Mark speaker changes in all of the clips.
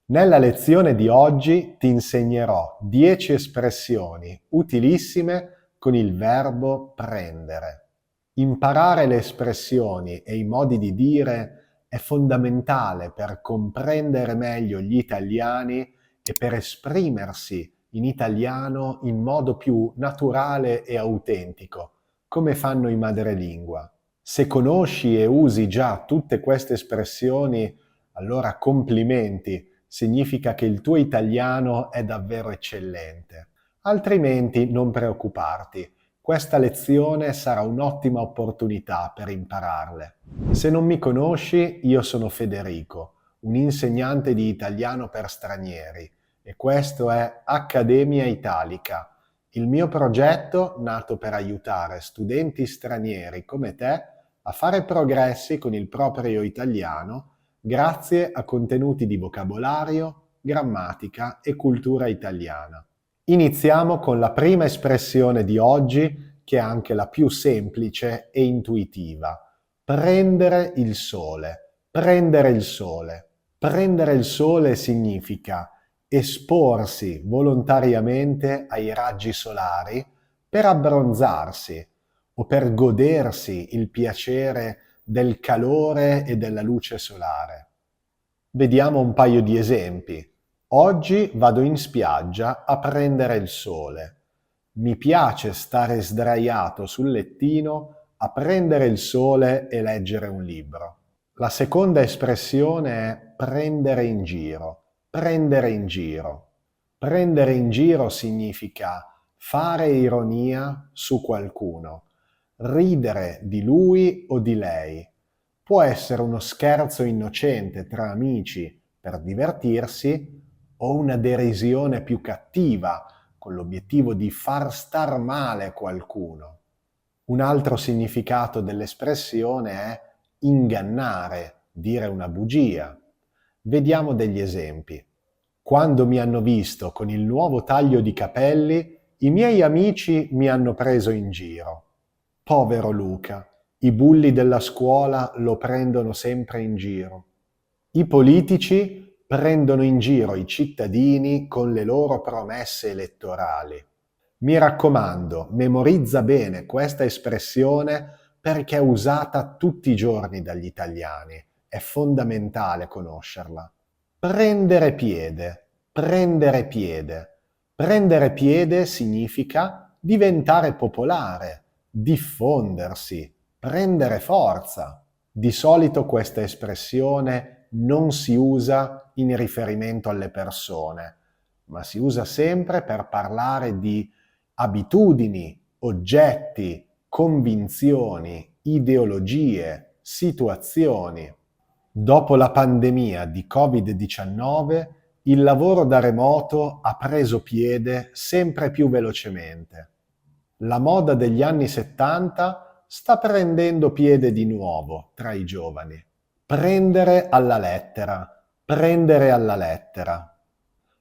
Speaker 1: Nella lezione di oggi ti insegnerò 10 espressioni utilissime con il verbo prendere. Imparare le espressioni e i modi di dire è fondamentale per comprendere meglio gli italiani e per esprimersi in italiano in modo più naturale e autentico, come fanno i madrelingua. Se conosci e usi già tutte queste espressioni, allora complimenti, significa che il tuo italiano è davvero eccellente. Altrimenti non preoccuparti, questa lezione sarà un'ottima opportunità per impararle. Se non mi conosci, io sono Federico, un insegnante di italiano per stranieri, e questo è Accademia Italica, il mio progetto nato per aiutare studenti stranieri come te a fare progressi con il proprio italiano grazie a contenuti di vocabolario, grammatica e cultura italiana. Iniziamo con la prima espressione di oggi, che è anche la più semplice e intuitiva. Prendere il sole. Prendere il sole. Prendere il sole significa esporsi volontariamente ai raggi solari per abbronzarsi o per godersi il piacere del calore e della luce solare. Vediamo un paio di esempi. Oggi vado in spiaggia a prendere il sole. Mi piace stare sdraiato sul lettino a prendere il sole e leggere un libro. La seconda espressione è prendere in giro. Prendere in giro. Prendere in giro significa fare ironia su qualcuno, ridere di lui o di lei. Può essere uno scherzo innocente tra amici per divertirsi o una derisione più cattiva con l'obiettivo di far star male qualcuno. Un altro significato dell'espressione è ingannare, dire una bugia. Vediamo degli esempi. Quando mi hanno visto con il nuovo taglio di capelli, i miei amici mi hanno preso in giro. Povero Luca, i bulli della scuola lo prendono sempre in giro. I politici prendono in giro i cittadini con le loro promesse elettorali. Mi raccomando, memorizza bene questa espressione perché è usata tutti i giorni dagli italiani. È fondamentale conoscerla. Prendere piede, prendere piede. Prendere piede significa diventare popolare, diffondersi, prendere forza. Di solito questa espressione non si usa in riferimento alle persone, ma si usa sempre per parlare di abitudini, oggetti, convinzioni, ideologie, situazioni. Dopo la pandemia di Covid-19, il lavoro da remoto ha preso piede sempre più velocemente. La moda degli anni 70 sta prendendo piede di nuovo tra i giovani. Prendere alla lettera, prendere alla lettera.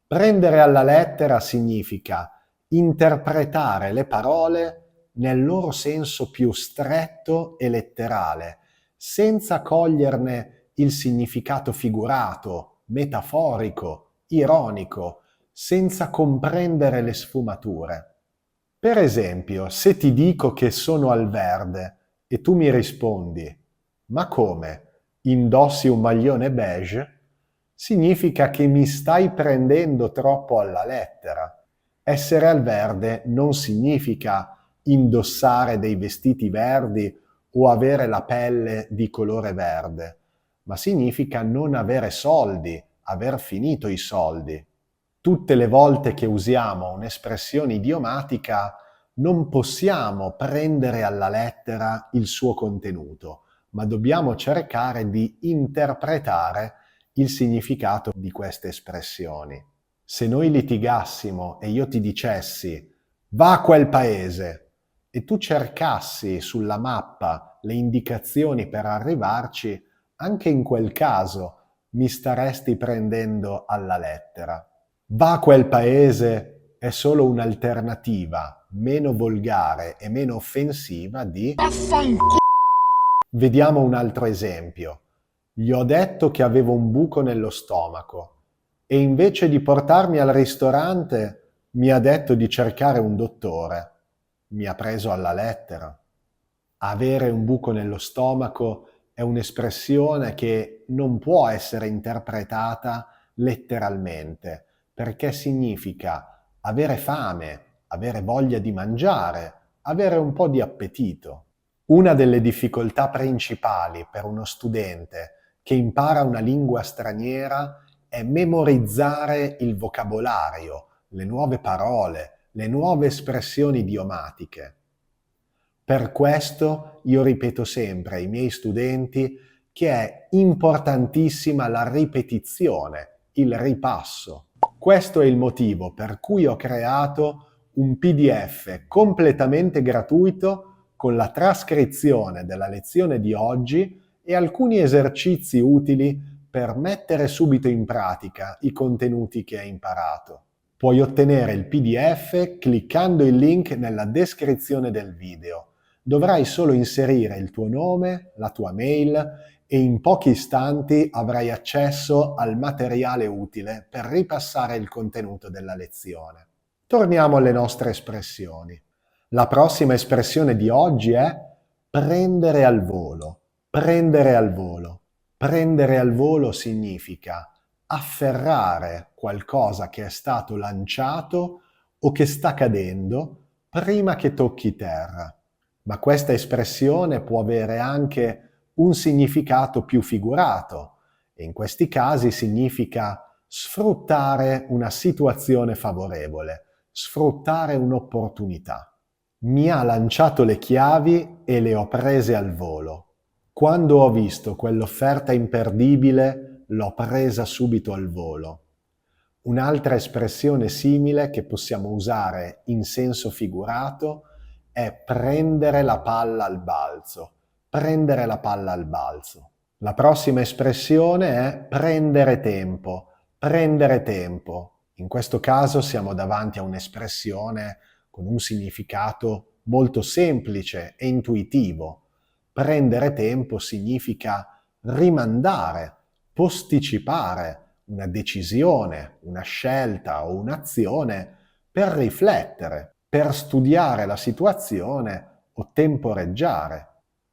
Speaker 1: Prendere alla lettera significa interpretare le parole nel loro senso più stretto e letterale, senza coglierne il significato figurato, metaforico, ironico, senza comprendere le sfumature. Per esempio, se ti dico che sono al verde e tu mi rispondi «Ma come? Indossi un maglione beige?» significa che mi stai prendendo troppo alla lettera. Essere al verde non significa indossare dei vestiti verdi o avere la pelle di colore verde, ma significa non avere soldi, aver finito i soldi. Tutte le volte che usiamo un'espressione idiomatica non possiamo prendere alla lettera il suo contenuto, ma dobbiamo cercare di interpretare il significato di queste espressioni. Se noi litigassimo e io ti dicessi «va a quel paese» e tu cercassi sulla mappa le indicazioni per arrivarci, anche in quel caso mi staresti prendendo alla lettera. Va a quel paese è solo un'alternativa meno volgare e meno offensiva di Vediamo un altro esempio. Gli ho detto che avevo un buco nello stomaco. e invece di portarmi al ristorante mi ha detto di cercare un dottore. Mi ha preso alla lettera. Avere un buco nello stomaco è un'espressione che non può essere interpretata letteralmente, perché significa avere fame, avere voglia di mangiare, avere un po' di appetito. Una delle difficoltà principali per uno studente che impara una lingua straniera è memorizzare il vocabolario, le nuove parole, le nuove espressioni idiomatiche. Per questo io ripeto sempre ai miei studenti che è importantissima la ripetizione, il ripasso. Questo è il motivo per cui ho creato un PDF completamente gratuito con la trascrizione della lezione di oggi e alcuni esercizi utili per mettere subito in pratica i contenuti che hai imparato. Puoi ottenere il PDF cliccando il link nella descrizione del video. Dovrai solo inserire il tuo nome, la tua mail e in pochi istanti avrai accesso al materiale utile per ripassare il contenuto della lezione. Torniamo alle nostre espressioni. La prossima espressione di oggi è prendere al volo. Prendere al volo. Prendere al volo significa afferrare qualcosa che è stato lanciato o che sta cadendo prima che tocchi terra. Ma questa espressione può avere anche un significato più figurato e in questi casi significa sfruttare una situazione favorevole, sfruttare un'opportunità. Mi ha lanciato le chiavi e le ho prese al volo. Quando ho visto quell'offerta imperdibile, l'ho presa subito al volo. Un'altra espressione simile che possiamo usare in senso figurato è prendere la palla al balzo. Prendere la palla al balzo. La prossima espressione è prendere tempo. Prendere tempo. In questo caso siamo davanti a un'espressione con un significato molto semplice e intuitivo. Prendere tempo significa rimandare, posticipare una decisione, una scelta o un'azione per riflettere, per studiare la situazione o temporeggiare.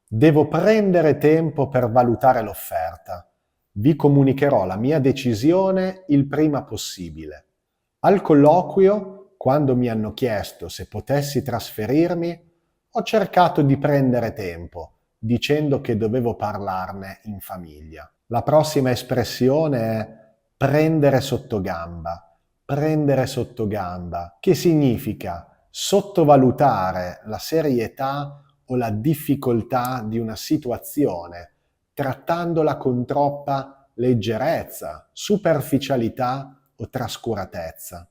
Speaker 1: Devo prendere tempo per valutare l'offerta. Vi comunicherò la mia decisione il prima possibile. Al colloquio, quando mi hanno chiesto se potessi trasferirmi, ho cercato di prendere tempo, dicendo che dovevo parlarne in famiglia. La prossima espressione è prendere sottogamba. Prendere sottogamba, che significa sottovalutare la serietà o la difficoltà di una situazione, trattandola con troppa leggerezza, superficialità o trascuratezza.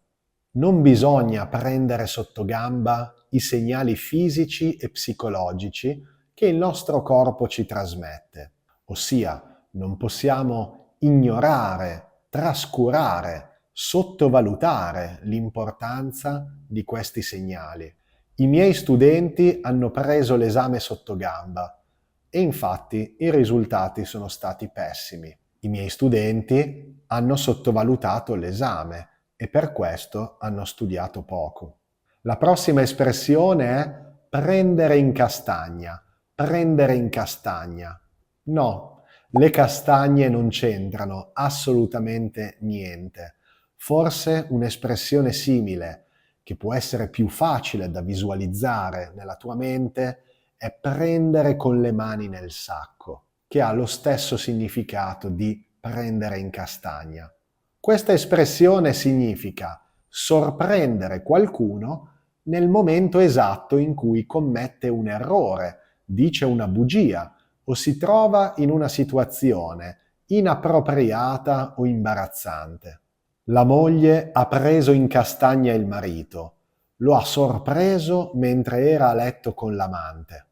Speaker 1: Non bisogna prendere sottogamba i segnali fisici e psicologici che il nostro corpo ci trasmette, ossia non possiamo ignorare, trascurare, sottovalutare l'importanza di questi segnali. I miei studenti hanno preso l'esame sottogamba e infatti i risultati sono stati pessimi. I miei studenti hanno sottovalutato l'esame e per questo hanno studiato poco. La prossima espressione è prendere in castagna. Prendere in castagna. No, le castagne non c'entrano assolutamente niente. Forse un'espressione simile, che può essere più facile da visualizzare nella tua mente, è prendere con le mani nel sacco, che ha lo stesso significato di prendere in castagna. Questa espressione significa sorprendere qualcuno nel momento esatto in cui commette un errore, dice una bugia o si trova in una situazione inappropriata o imbarazzante. La moglie ha preso in castagna il marito, lo ha sorpreso mentre era a letto con l'amante.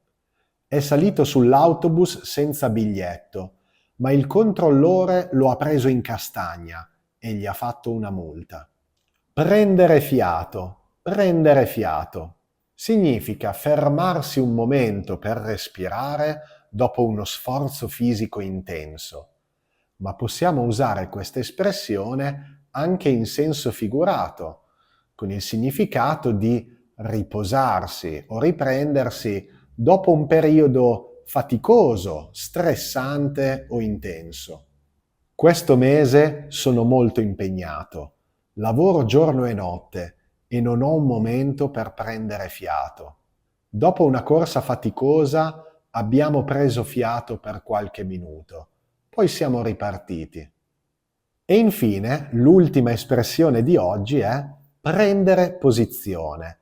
Speaker 1: È salito sull'autobus senza biglietto, ma il controllore lo ha preso in castagna e gli ha fatto una multa. Prendere fiato. Prendere fiato. Significa fermarsi un momento per respirare dopo uno sforzo fisico intenso. Ma possiamo usare questa espressione anche in senso figurato, con il significato di riposarsi o riprendersi dopo un periodo faticoso, stressante o intenso. Questo mese sono molto impegnato, lavoro giorno e notte e non ho un momento per prendere fiato. Dopo una corsa faticosa abbiamo preso fiato per qualche minuto, poi siamo ripartiti. E infine, l'ultima espressione di oggi è prendere posizione,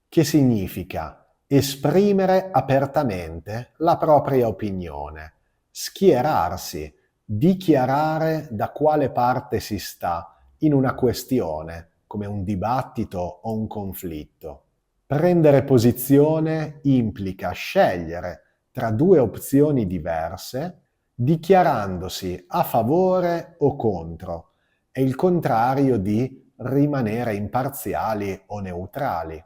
Speaker 1: che significa esprimere apertamente la propria opinione, schierarsi, dichiarare da quale parte si sta in una questione, come un dibattito o un conflitto. Prendere posizione implica scegliere tra due opzioni diverse, dichiarandosi a favore o contro, è il contrario di rimanere imparziali o neutrali.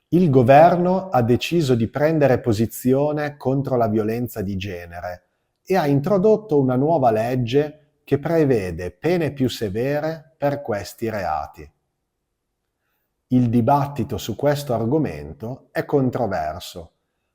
Speaker 1: Il governo ha deciso di prendere posizione contro la violenza di genere e ha introdotto una nuova legge che prevede pene più severe per questi reati. Il dibattito su questo argomento è controverso.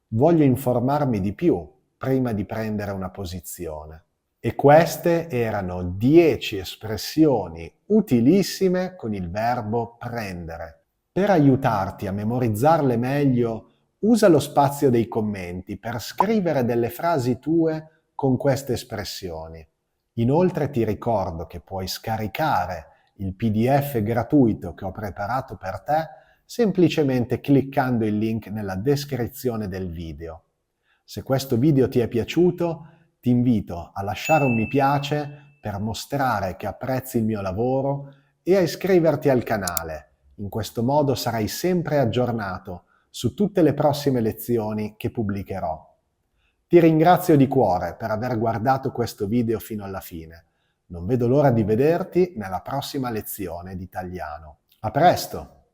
Speaker 1: Voglio informarmi di più prima di prendere una posizione. E queste erano 10 espressioni utilissime con il verbo prendere. Per aiutarti a memorizzarle meglio, usa lo spazio dei commenti per scrivere delle frasi tue con queste espressioni. Inoltre ti ricordo che puoi scaricare il PDF gratuito che ho preparato per te semplicemente cliccando il link nella descrizione del video. Se questo video ti è piaciuto, ti invito a lasciare un mi piace per mostrare che apprezzi il mio lavoro e a iscriverti al canale. In questo modo sarai sempre aggiornato su tutte le prossime lezioni che pubblicherò. Ti ringrazio di cuore per aver guardato questo video fino alla fine. Non vedo l'ora di vederti nella prossima lezione di italiano. A presto!